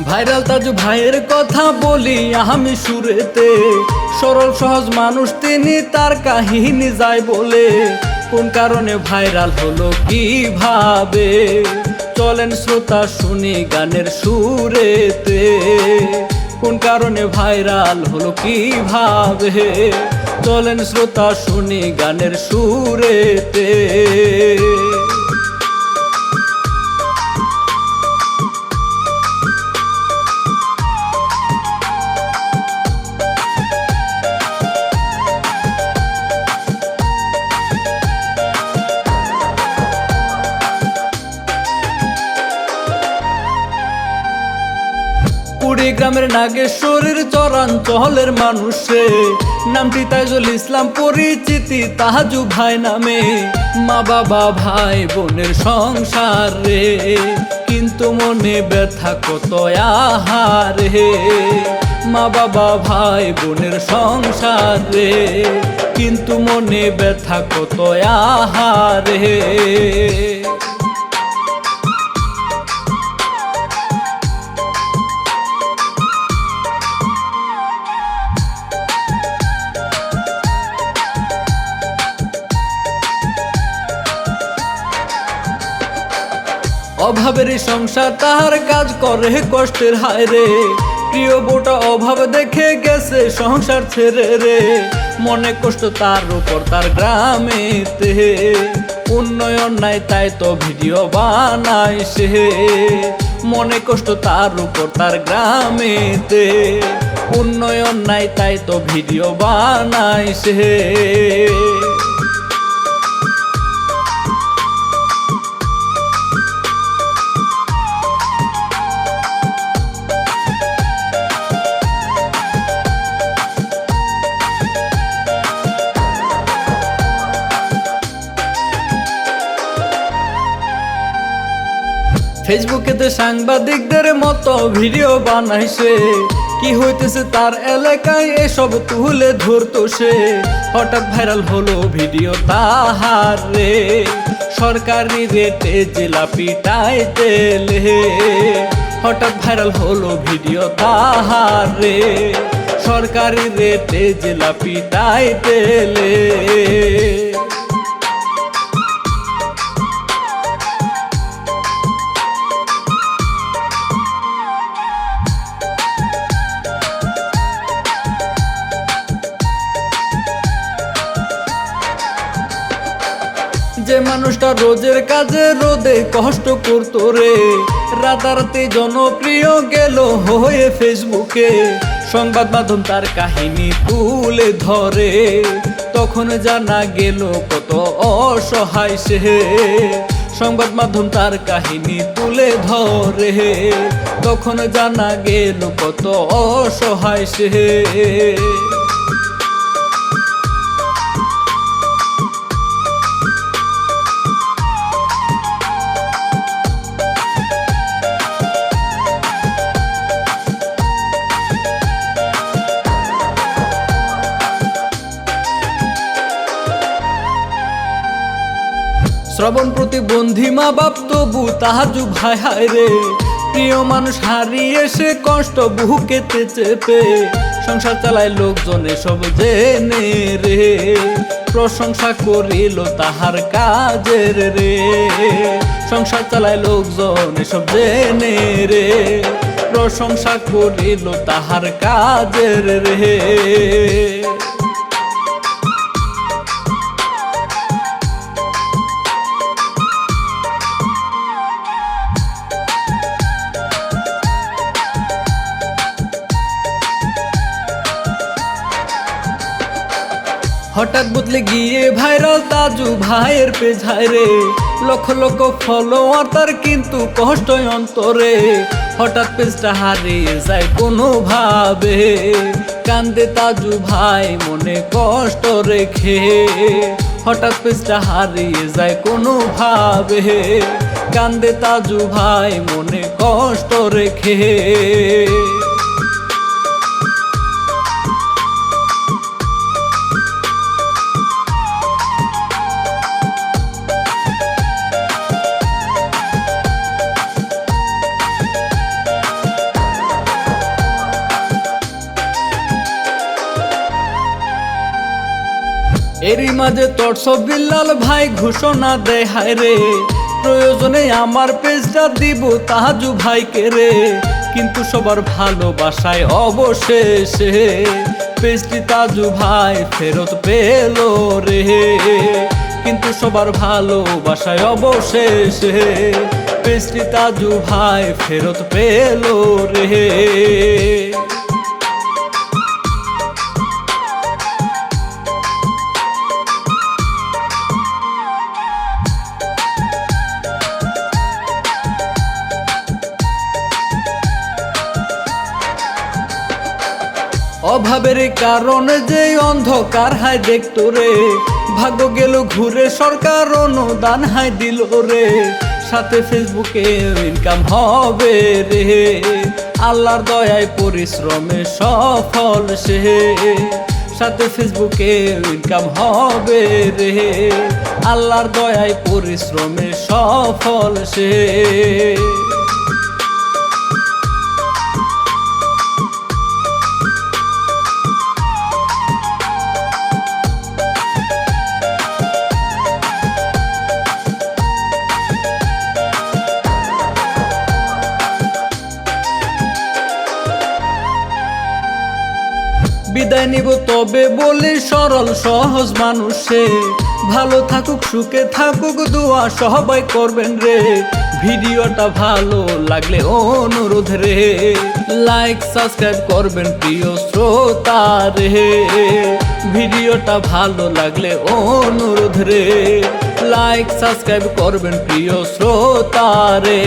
Viral Taju ভাইয়ের কথা বলি আমি সুরেতে, সরল সহজ মানুষ তিনি, তার কাহিনী যায় বলে। কোন কারণে ভাইরাল হলো কিভাবে, চলেন শ্রোতা শুনি গানের সুরেতে। কোন কারণে ভাইরাল হলো কিভাবে, চলেন শ্রোতা শুনি গানের সুরেতে। কুড়িগ্রামের নাগেশ্বরের চরাঞ্চলের মানুষে, নামটি তাইজুল ইসলাম, পরিচিতি তাজু ভাই নামে। মা বাবা ভাই বোনের সংসার রে, কিন্তু মনে ব্যথা কত আহারে। মা বাবা ভাই বোনের সংসার রে, কিন্তু মনে ব্যথা কত আহারে। অভাবের সংসার তাহার কাজ করে কষ্টের হায় রে, প্রিয় বউটা অভাব দেখে গেছে সংসার ছেড়ে রে। মনে কষ্ট তার উপর তার গ্রামেতে, উন্নয়ন নাই তাই তো ভিডিও বানায় সে। মনে কষ্ট তার উপর তার গ্রামেতে, উন্নয়ন নাই তাই তো ভিডিও বানায় সে। ফেসবুকেতে সাংবাদিকদের মতো ভিডিও বানাইছে, কি হইতেছে তার এলাকায় এসব তুলে ধরতো সে। হঠাৎ ভাইরাল হলো ভিডিও তাহার রে, সরকারি রেটে জিলাপি টাইটেলে। হঠাৎ ভাইরাল হলো ভিডিও তাহার রে, সরকারি রেটে জিলাপি টাইটেলে। যে মানুষটা রোজের কাজে রোদে কষ্ট করতো রে, রাতারাতি জনপ্রিয় গেল হয়ে ফেসবুকে। সংবাদ মাধ্যম তার কাহিনী তুলে ধরে, তখন জানা গেল কত অসহায় সে। সংবাদ মাধ্যম তার কাহিনী তুলে ধরে, তখন জানা গেল কত অসহায় সে। শ্রবণ প্রতিবন্ধী মা বাপ তবু তাজু ভাই হায় রে, প্রিয় মানুষ হারিয়ে সে কষ্ট বুকেতে চেপে। সংসার চালায় লোকজন এসব জেনে রে, প্রশংসা করিল তাহার কাজের রে। সংসার চালায় লোকজন এসব জেনে রে, প্রশংসা করিল তাহার কাজের রে। হঠাৎ বদলে গিয়ে ভাইরাল তাজু ভাইয়ের পেজ হায় রে, লক্ষ লক্ষ ফলোয়ার তার কিন্তু কষ্ট অন্তরে। হঠাৎ পেজটা হারিয়ে যায় কোনো ভাবে, কান্দে তাজু ভাই মনে কষ্ট রেখে। হঠাৎ পেজটা হারিয়ে যায় কোনো ভাবে, কান্দে তাজু ভাই মনে কষ্ট রেখে। এরই মাঝে তর্স বিল্লাল ভাই ঘোষণা দেয় হায় রে, প্রয়োজনে আমার পেজটা দিব তাজু ভাইকে রে। কিন্তু সবার ভালোবাসায় অবশেষে পেজটি তাজু ভাই ফেরত পেল রে। কিন্তু সবার ভালোবাসায় অবশেষে পেজটি তাজু ভাই ফেরত পেল রে। অভাবের কারণে যে অন্ধকার হায় দেখতো রে, ভাগ্য গেল ঘুরে সরকার অনুদান হায় দিল রে। সাথে ফেসবুকে ইনকাম হবে রে, আল্লাহর দয়ায় পরিশ্রমে সফল সে। সাথে ফেসবুকে ইনকাম হবে রে, আল্লাহর দয়ায় পরিশ্রমে সফল সে। বিদায় নিব তবে বলি সরল সহজ মানুষে, ভালো থাকুক সুখে থাকুক দোয়া সবাই করবেন রে। ভিডিওটা ভালো লাগলে অনুরোধ রে, লাইক সাবস্ক্রাইব করবেন প্রিয় শ্রোতা রে। ভিডিওটা ভালো লাগলে অনুরোধ রে, লাইক সাবস্ক্রাইব করবেন প্রিয় শ্রোতা রে।